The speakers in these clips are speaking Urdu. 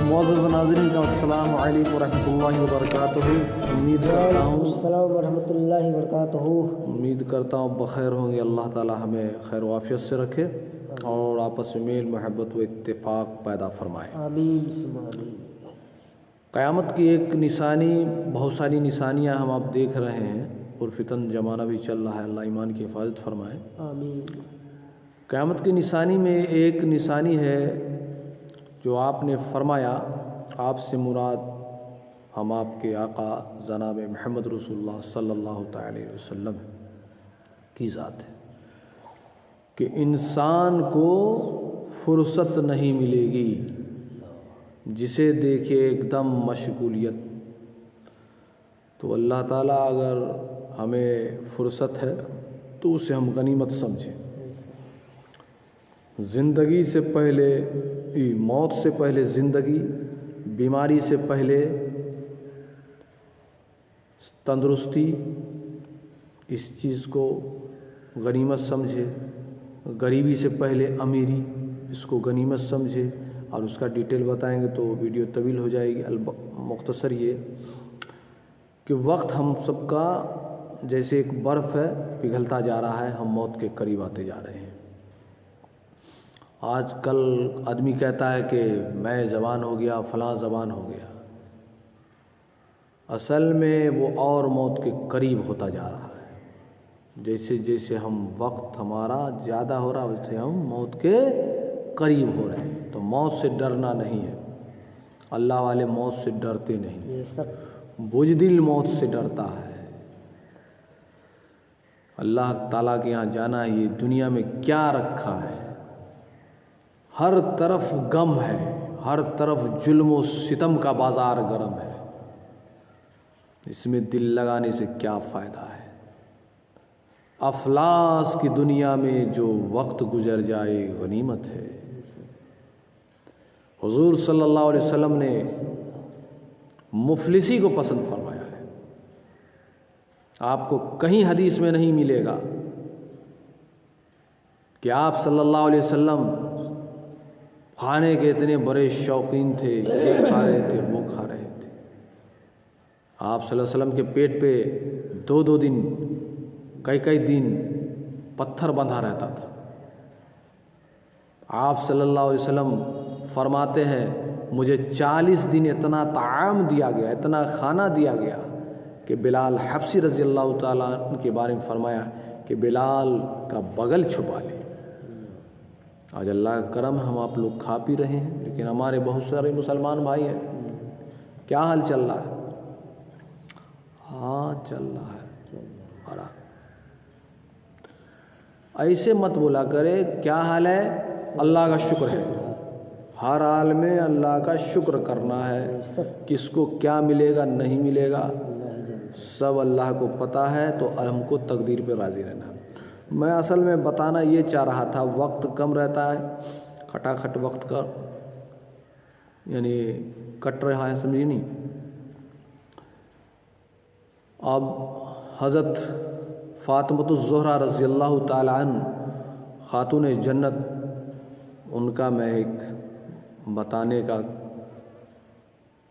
معزز ناظرین کا السلام علیکم ورحمۃ اللہ وبرکاتہ۔ السلام ورحمۃ اللہ وبرکاتہ۔ امید کرتا ہوں بخیر ہوں گے۔ اللہ تعالی ہمیں خیر و عافیت سے رکھے اور آپس میں میل محبت و اتفاق پیدا فرمائے، آمین ثم آمین۔ قیامت کی ایک نشانی، بہت ساری نشانیاں ہم آپ دیکھ رہے ہیں، پرفتن زمانہ بھی چل رہا ہے، اللہ ایمان کی حفاظت فرمائے۔ آمین۔ قیامت کی نشانی میں ایک نشانی ہے جو آپ نے فرمایا، آپ سے مراد ہم آپ کے آقا جناب محمد رسول اللہ صلی اللہ تعالی علیہ وسلم کی ذات ہے کہ انسان کو فرصت نہیں ملے گی، جسے دیکھے ایک دم مشغولیت۔ تو اللہ تعالیٰ اگر ہمیں فرصت ہے تو اسے ہم غنیمت سمجھیں۔ زندگی سے پہلے موت سے پہلے زندگی، بیماری سے پہلے تندرستی، اس چیز کو غنیمت سمجھے۔ غریبی سے پہلے امیری، اس کو غنیمت سمجھے۔ اور اس کا ڈیٹیل بتائیں گے تو ویڈیو طویل ہو جائے گی۔ مختصر یہ کہ وقت ہم سب کا جیسے ایک برف ہے، پگھلتا جا رہا ہے، ہم موت کے قریب آتے جا رہے ہیں۔ آج کل آدمی کہتا ہے کہ میں جوان ہو گیا، فلاں جوان ہو گیا، اصل میں وہ اور موت کے قریب ہوتا جا رہا ہے۔ جیسے جیسے ہم وقت ہمارا زیادہ ہو رہا ہے، ویسے ہم موت کے قریب ہو رہے ہیں۔ تو موت سے ڈرنا نہیں ہے، اللہ والے موت سے ڈرتے نہیں، بزدل موت سے ڈرتا ہے۔ اللہ تعالیٰ کے یہاں جانا ہے، یہ دنیا میں کیا رکھا ہے؟ ہر طرف غم ہے، ہر طرف ظلم و ستم کا بازار گرم ہے، اس میں دل لگانے سے کیا فائدہ ہے؟ افلاس کی دنیا میں جو وقت گزر جائے غنیمت ہے۔ حضور صلی اللہ علیہ وسلم نے مفلسی کو پسند فرمایا ہے۔ آپ کو کہیں حدیث میں نہیں ملے گا کہ آپ صلی اللہ علیہ وسلم کھانے کے اتنے بڑے شوقین تھے، یہ کھا رہے تھے، وہ کھا رہے تھے۔ آپ صلی اللہ علیہ وسلم کے پیٹ پہ دو دن، کئی دن پتھر بندھا رہتا تھا۔ آپ صلی اللہ علیہ وسلم فرماتے ہیں، مجھے 40 دن اتنا طعام دیا گیا، اتنا کھانا دیا گیا کہ بلال حبشی رضی اللہ تعالیٰ عنہ کے بارے میں فرمایا کہ بلال کا بغل چھپا لے۔ آج اللہ کا کرم ہم آپ لوگ کھا پی رہے ہیں، لیکن ہمارے بہت سارے مسلمان بھائی ہیں، کیا حال چل رہا ہے؟ ہاں چل رہا ہے بڑا۔ ایسے مت بولا کرے کیا حال ہے، اللہ کا شکر ہے۔ ہر حال میں اللہ کا شکر کرنا ہے، کس کو کیا ملے گا نہیں ملے گا سب اللہ کو پتہ ہے، تو ہم کو تقدیر پہ راضی رہنا۔ میں اصل میں بتانا یہ چاہ رہا تھا، وقت کم رہتا ہے، کھٹاکھٹ وقت کا یعنی کٹ رہا ہے، سمجھے نہیں؟ اب حضرت فاطمۃ الزہرا رضی اللہ تعالی عنہ خاتون جنت، ان کا میں ایک بتانے کا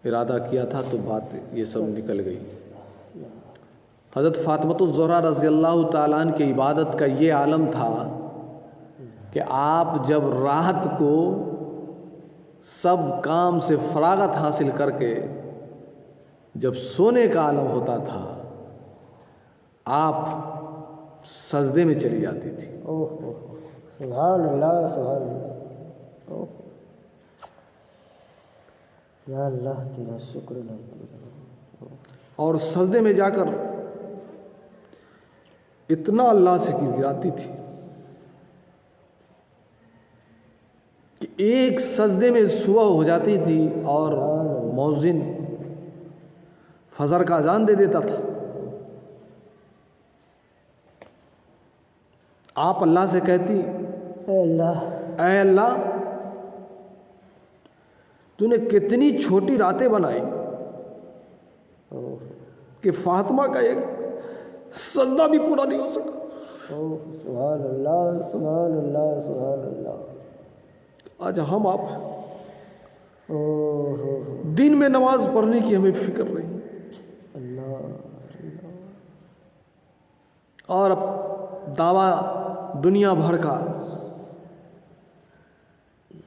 ارادہ کیا تھا تو بات یہ سب نکل گئی۔ حضرت فاطمۃ الزہرا رضی اللہ تعالیٰ عنہ کی عبادت کا یہ عالم تھا کہ آپ جب راحت کو سب کام سے فراغت حاصل کر کے جب سونے کا عالم ہوتا تھا، آپ سجدے میں چلی جاتی تھی۔ سبحان اللہ، سبحان اللہ، یا اللہ تیرا شکر ہے۔ اور سجدے میں جا کر اتنا اللہ سے گراتی تھی کہ ایک سجدے میں صبح ہو جاتی تھی اور مؤذن فجر کا اذان دے دیتا تھا۔ آپ اللہ سے کہتی، اے اللہ تو نے کتنی چھوٹی راتیں بنائی کہ فاطمہ کا ایک سجدہ بھی پورا نہیں ہو سکا۔ سبحان اللہ، سبحان اللہ، سبحان اللہ۔ آج ہم آپ دن میں نماز پڑھنے کی ہمیں فکر نہیں، اللہ اور اب دعویٰ دنیا بھر کا،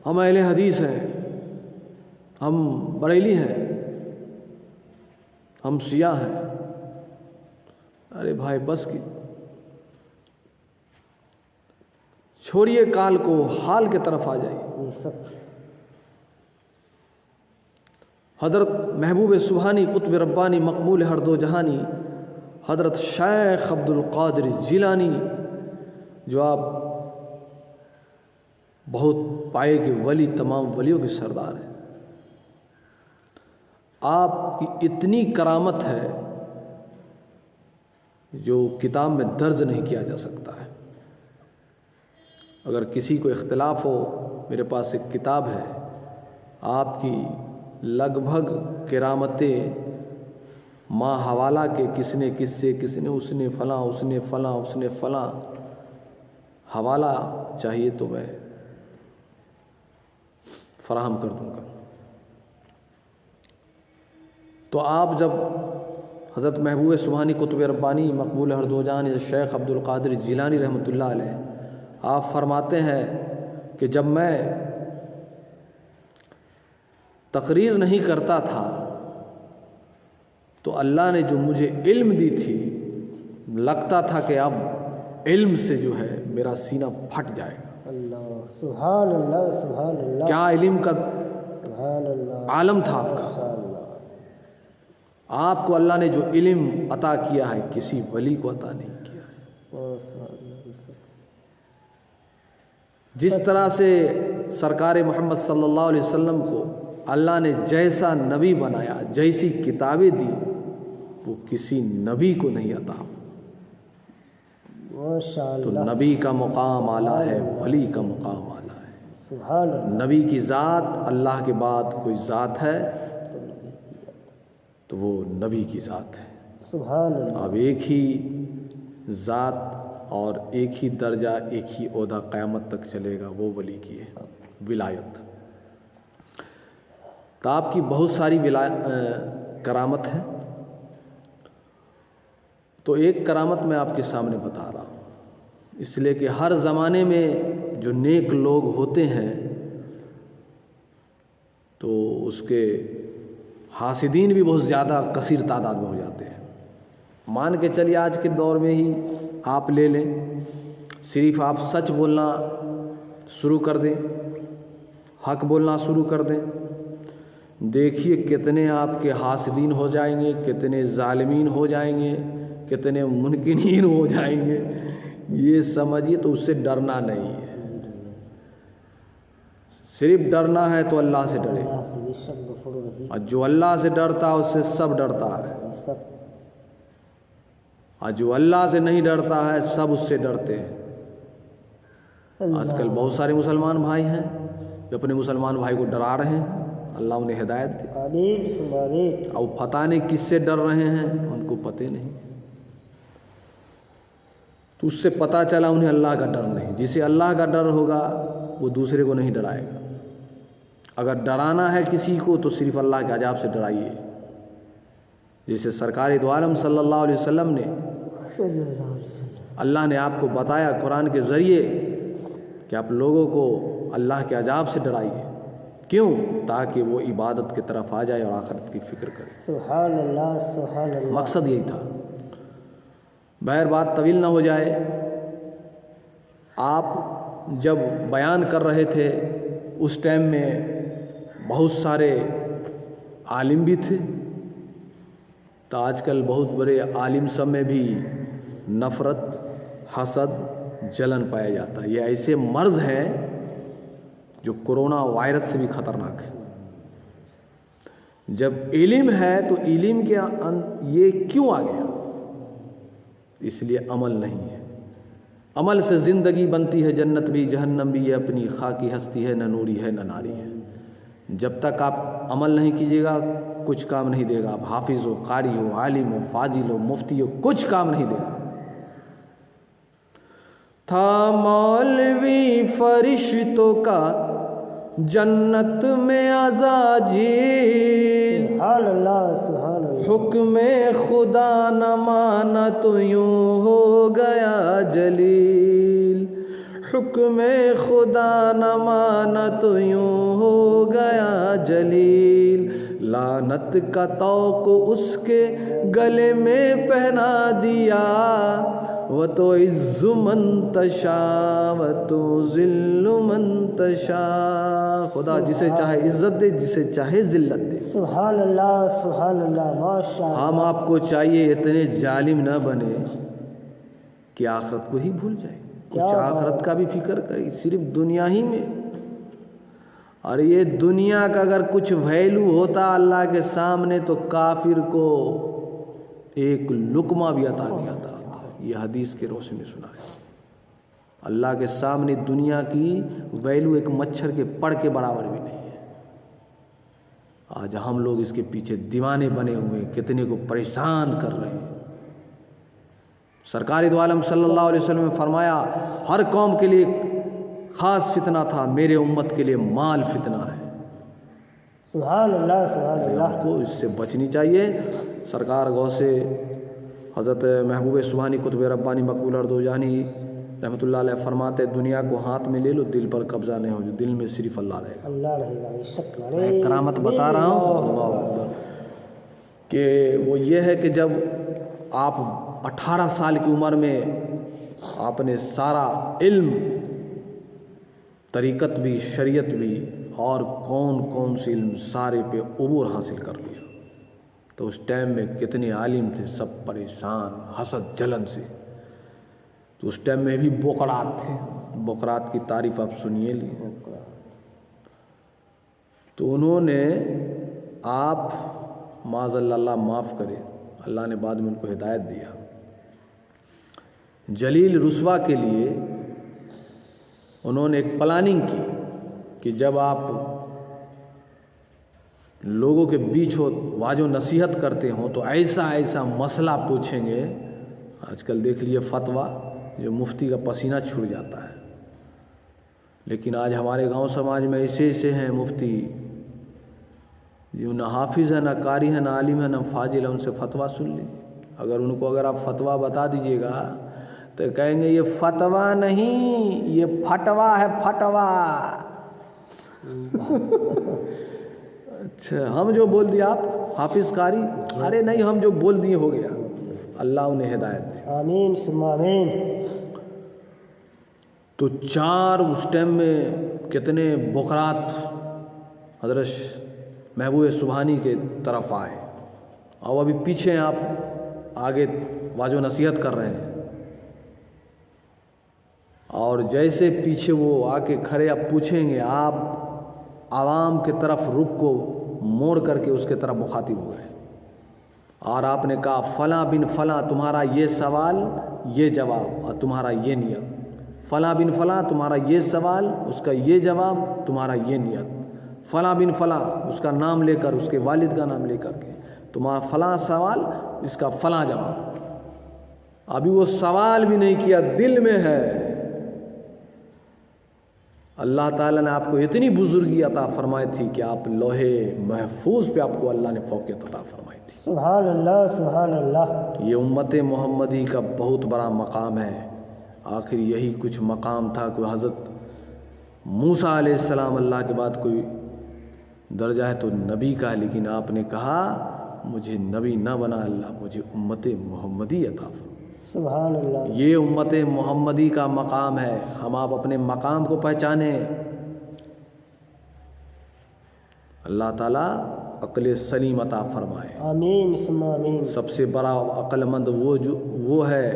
ہم اہل حدیث ہیں، ہم بریلی ہیں، ہم شیعہ ہیں۔ ارے بھائی بس کی چھوڑیے کال کو، حال کی طرف آ جائیے۔ یہ سب حضرت محبوب سبحانی قطب ربانی مقبول ہر دو جہانی حضرت شیخ عبد القادر جیلانی، جو آپ بہت پائے کے ولی، تمام ولیوں کے سردار ہیں، آپ کی اتنی کرامت ہے جو کتاب میں درج نہیں کیا جا سکتا ہے۔ اگر کسی کو اختلاف ہو، میرے پاس ایک کتاب ہے، آپ کی لگ بھگ کرامتیں ماں حوالہ کے، کس نے کس سے، کس نے اس نے فلاں، اس نے فلاں، اس نے فلاں، حوالہ چاہیے تو میں فراہم کر دوں گا۔ تو آپ جب حضرت محبوب سبحانی قطب ربانی مقبول ہر دو جہانی شیخ عبد القادر جیلانی رحمۃ اللہ علیہ، آپ فرماتے ہیں کہ جب میں تقریر نہیں کرتا تھا تو اللہ نے جو مجھے علم دی تھی، لگتا تھا کہ اب علم سے جو ہے میرا سینہ پھٹ جائے گا۔ اللہ، سبحان اللہ، سبحان اللہ، کیا علم کا سبحان اللہ، عالم تھا آپ کا! ماشاء اللہ۔ آپ کو اللہ نے جو علم عطا کیا ہے کسی ولی کو عطا نہیں کیا ہے۔ ماشاء اللہ، یہ سب جس طرح سے سرکار محمد صلی اللہ علیہ وسلم کو اللہ نے جیسا نبی بنایا، جیسی کتابیں دی، وہ کسی نبی کو نہیں عطا۔ ماشاء تو اللہ، نبی کا مقام اعلیٰ ہے، ولی کا مقام اعلیٰ ہے۔ سبحان اللہ۔ نبی کی ذات، اللہ کے بعد کوئی ذات ہے تو وہ نبی کی ذات ہے۔ سبحان اللہ، اب ایک ہی ذات اور ایک ہی درجہ، ایک ہی عہدہ قیامت تک چلے گا، وہ ولی کی ہے، ولایت۔ تو آپ کی بہت ساری کرامت ہے، تو ایک کرامت میں آپ کے سامنے بتا رہا ہوں، اس لیے کہ ہر زمانے میں جو نیک لوگ ہوتے ہیں تو اس کے حاسدین بھی بہت زیادہ کثیر تعداد میں ہو جاتے ہیں۔ مان کے چلیے آج کے دور میں ہی آپ لے لیں، صرف آپ سچ بولنا شروع کر دیں، حق بولنا شروع کر دیں، دیکھیے کتنے آپ کے حاسدین ہو جائیں گے، کتنے ظالمین ہو جائیں گے، کتنے منکرین ہو جائیں گے۔ یہ سمجھیے تو اس سے ڈرنا نہیں ہے، صرف ڈرنا ہے تو اللہ سے ڈرے، اللہ سے بے شک غفور رحیم، اور جو اللہ سے ڈرتا ہے اس سے سب ڈرتا ہے، یہ سب اور جو اللہ سے نہیں ڈرتا ہے سب اس سے ڈرتے ہیں۔ اللہ، آج کل بہت سارے مسلمان بھائی ہیں جو اپنے مسلمان بھائی کو ڈرا رہے ہیں، اللہ انہیں ہدایت دے، آمین ثم آمین۔ اور پتہ نہیں کس سے ڈر رہے ہیں، ان کو پتہ نہیں۔ تو اس سے پتہ چلا انہیں اللہ کا ڈر نہیں۔ جسے اللہ کا ڈر ہوگا وہ دوسرے کو نہیں ڈرائے گا۔ اگر ڈرانا ہے کسی کو تو صرف اللہ کے عذاب سے ڈرائیے، جیسے سرکار دو عالم صلی اللہ علیہ وسلم نے، صلی اللہ علیہ وسلم، اللہ نے آپ کو بتایا قرآن کے ذریعے کہ آپ لوگوں کو اللہ کے عذاب سے ڈرائیے۔ کیوں؟ تاکہ وہ عبادت کی طرف آ جائے اور آخرت کی فکر کرے۔ سبحان اللہ، سبحان اللہ۔ مقصد یہی تھا۔ بہر بات طویل نہ ہو جائے، آپ جب بیان کر رہے تھے اس ٹائم میں بہت سارے عالم بھی تھے، تو آج کل بہت بڑے عالم سب میں بھی نفرت، حسد، جلن پایا جاتا ہے۔ یہ ایسے مرض ہیں جو کرونا وائرس سے بھی خطرناک ہے۔ جب علم ہے تو علم کے یہ کیوں آ گیا؟ اس لیے عمل نہیں ہے۔ عمل سے زندگی بنتی ہے، جنت بھی جہنم بھی، یہ اپنی خاکی ہستی ہے، نہ نوری ہے نہ ناری ہے۔ جب تک آپ عمل نہیں کیجیے گا کچھ کام نہیں دے گا۔ آپ حافظ ہو، قاری ہو، عالم ہو، فاضل ہو، مفتی ہو، کچھ کام نہیں دے گا۔ تھا مولوی فرشتوں کا جنت میں عزاجیل، سبحان اللہ سبحان اللہ، حکم خدا نہ مانا تو یوں ہو گیا جلیل، حکم خدا نہ مانا تو یوں ہو گیا جلیل، لعنت کا طوق اس کے گلے میں پہنا دیا، وہ تو عز من تشاء و تو ذل من تشاء، خدا جسے چاہے عزت دے جسے چاہے ذلت دے۔ سبحان اللہ سبحان اللہ، ماشاء اللہ۔ ہم آپ کو چاہیے اتنے ظالم نہ بنے کہ آخرت کو ہی بھول جائے، کچھ آخرت کا بھی فکر کرے، صرف دنیا ہی میں۔ اور یہ دنیا کا اگر کچھ ویلیو ہوتا اللہ کے سامنے تو کافر کو ایک لقمہ بھی عطا نہیں آتا، یہ حدیث کے روشنی سنا ہے۔ اللہ کے سامنے دنیا کی ویلیو ایک مچھر کے پڑ کے برابر بھی نہیں ہے۔ آج ہم لوگ اس کے پیچھے دیوانے بنے ہوئے کتنے کو پریشان کر رہے ہیں۔ سرکار دو عالم صلی اللہ علیہ وسلم نے فرمایا ہر قوم کے لیے خاص فتنہ تھا، میرے امت کے لیے مال فتنہ ہے۔ سبحان اللہ سبحان اللہ، آپ کو اس سے بچنی چاہیے۔ سرکار غوث حضرت محبوب سبحانی قطب ربانی مقبول اردوجانی رحمۃ اللہ علیہ فرماتے دنیا کو ہاتھ میں لے لو، دل پر قبضہ نہیں ہو، دل میں صرف اللہ رہے گا۔ اللہ رہے گا، میں کرامت بتا رہا ہوں اللہ اکبر، کہ وہ یہ ہے کہ جب آپ 18 سال کی عمر میں آپ نے سارا علم، طریقت بھی، شریعت بھی، اور کون کون سے علم سارے پہ عبور حاصل کر لیا، تو اس ٹائم میں کتنے عالم تھے، سب پریشان حسد جلن سے۔ تو اس ٹائم میں بھی بقرات تھے، بقرات کی تعریف آپ سنیے لی، تو انہوں نے آپ معاذ اللہ معاف کرے، اللہ نے بعد میں ان کو ہدایت دیا، جلیل رسوا کے لیے انہوں نے ایک پلاننگ کی کہ جب آپ لوگوں کے بیچ ہو، واجو نصیحت کرتے ہوں تو ایسا ایسا مسئلہ پوچھیں گے۔ آج کل دیکھ لیے فتویٰ جو مفتی کا پسینہ چھوٹ جاتا ہے، لیکن آج ہمارے گاؤں سماج میں ایسے ایسے ہیں مفتی جو نہ حافظ ہے، نہ قاری ہے، نہ عالم ہے، نہ فاضل ہے، ان سے فتویٰ سن لیجیے۔ اگر آپ فتویٰ بتا دیجیے گا تو کہیں گے یہ فتویٰ نہیں، یہ پھٹوا ہے، پھٹوا۔ اچھا، ہم جو بول دیا آپ حافظ قاری، ارے نہیں، ہم جو بول دیے ہو گیا، اللہ انہیں ہدایت دے، آمین ثم آمین۔ تو چار اس ٹائم میں کتنے بقرات حضرت محبوب سبحانی کے طرف آئے، اور ابھی پیچھے آپ آگے واجو نصیحت کر رہے ہیں، اور جیسے پیچھے وہ آ کے کھڑے اب پوچھیں گے، آپ عوام کے طرف رخ کو موڑ کر کے اس کے طرف مخاطب ہو گئے، اور آپ نے کہا فلاں بن فلاں تمہارا یہ سوال یہ جواب اور تمہارا یہ نیت، فلاں بن فلاں تمہارا یہ سوال اس کا یہ جواب تمہارا یہ نیت، فلاں بن فلاں اس کا نام لے کر، اس کے والد کا نام لے کر کے تمہارا فلاں سوال اس کا فلاں جواب۔ ابھی وہ سوال بھی نہیں کیا، دل میں ہے۔ اللہ تعالیٰ نے آپ کو اتنی بزرگی عطا فرمائی تھی کہ آپ لوح محفوظ پہ آپ کو اللہ نے فوقیت عطا فرمائی تھی۔ سبحان اللہ سبحان اللہ۔ یہ امت محمدی کا بہت بڑا مقام ہے۔ آخر یہی کچھ مقام تھا، کوئی حضرت موسیٰ علیہ السلام اللہ کے بعد کوئی درجہ ہے تو نبی کا ہے، لیکن آپ نے کہا مجھے نبی نہ بنا اللہ، مجھے امت محمدی عطا فرما۔ سبحان اللہ۔ یہ امت محمدی کا مقام ہے، ہم آپ اپنے مقام کو پہچانیں۔ اللہ تعالیٰ عقل سلیم عطا فرمائے، آمین ثم آمین۔ سب سے بڑا عقل مند وہ ہے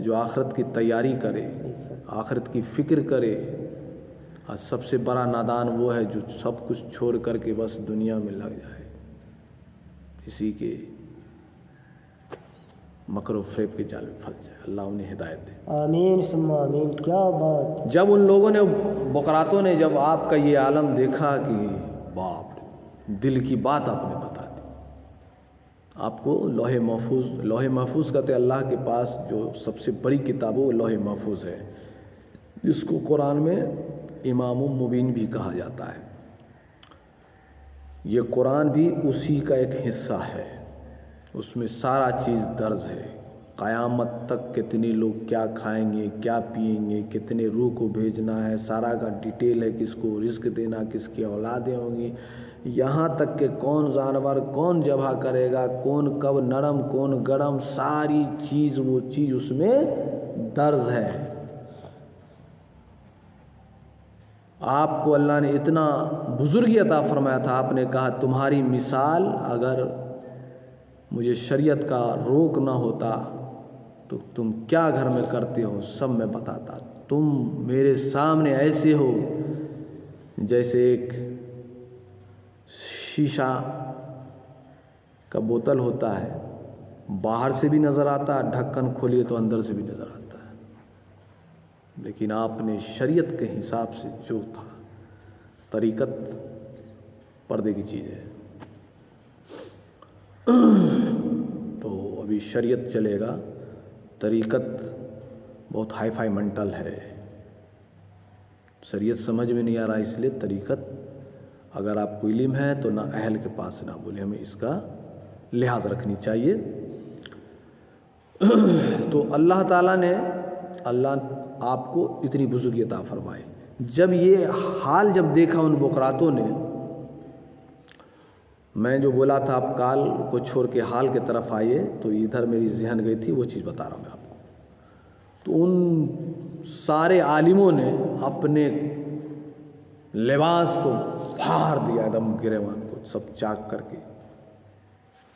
جو آخرت کی تیاری کرے، آخرت کی فکر کرے، اور سب سے بڑا نادان وہ ہے جو سب کچھ چھوڑ کر کے بس دنیا میں لگ جائے، اسی کے مکر و فریب کے جال میں پھنس جائے۔ اللہ انہیں ہدایت دے، آمین ثم آمین۔ کیا بات! جب ان لوگوں نے، بقراتوں نے جب آپ کا یہ عالم دیکھا کہ باپ رے، دل کی بات آپ نے بتا دی، آپ کو لوح محفوظ کہتے ہیں، اللہ کے پاس جو سب سے بڑی کتاب ہے وہ لوح محفوظ ہے، جس کو قرآن میں امام مبین بھی کہا جاتا ہے۔ یہ قرآن بھی اسی کا ایک حصہ ہے، اس میں سارا چیز درج ہے، قیامت تک کتنے لوگ کیا کھائیں گے، کیا پئیں گے، کتنے روح کو بھیجنا ہے، سارا کا ڈیٹیل ہے، کس کو رزق دینا، کس کی اولادیں ہوں گی، یہاں تک کہ کون جانور کون ذبح کرے گا، کون کب نرم کون گرم، ساری چیز وہ چیز اس میں درج ہے۔ آپ کو اللہ نے اتنا بزرگی عطا فرمایا تھا، آپ نے کہا تمہاری مثال اگر مجھے شریعت کا روک نہ ہوتا تو تم کیا گھر میں کرتے ہو سب میں بتاتا، تم میرے سامنے ایسے ہو جیسے ایک شیشہ کا بوتل ہوتا ہے، باہر سے بھی نظر آتا ہے، ڈھکن کھولیے تو اندر سے بھی نظر آتا ہے، لیکن آپ نے شریعت کے حساب سے جو تھا، طریقت پردے کی چیز ہے، تو ابھی شریعت چلے گا، طریقت بہت ہائی فائی منٹل ہے، شریعت سمجھ میں نہیں آ رہا، اس لیے طریقت اگر آپ کو علم ہے تو نہ اہل کے پاس نہ بولے، ہمیں اس کا لحاظ رکھنی چاہیے۔ تو اللہ تعالیٰ نے آپ کو اتنی بزرگی عطا فرمائی۔ جب یہ حال جب دیکھا ان بکراتوں نے، میں جو بولا تھا آپ کال کو چھوڑ کے حال کے طرف آئیے، تو ادھر میری ذہن گئی تھی، وہ چیز بتا رہا ہوں میں آپ کو۔ تو ان سارے عالموں نے اپنے لباس کو پھاڑ دیا، ایک دم گریبان کو سب چاک کر کے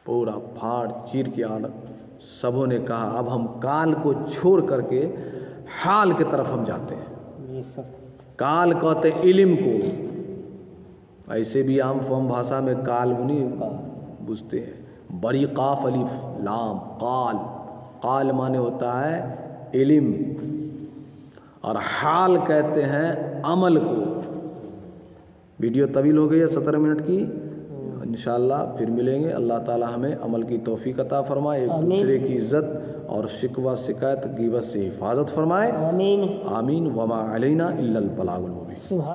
پورا پھاڑ چیر کی حالت، سبوں نے کہا اب ہم کال کو چھوڑ کر کے حال کی طرف ہم جاتے ہیں۔ کال کہتے علم کو، ایسے بھی عام فہم بھاشا میں کال نہیں بوجھتے ہیں، بڑی قاف الف لام قال، قال معنی ہوتا ہے علم، اور حال کہتے ہیں عمل کو۔ ویڈیو طویل ہو گئی ہے 17 منٹ کی، انشاءاللہ پھر ملیں گے۔ اللہ تعالی ہمیں عمل کی توفیق عطا فرمائے، ایک دوسرے کی عزت اور شکوہ شکایت غیبت سے حفاظت فرمائے، آمین آمین۔ وما علینا الا البلاغ المبین۔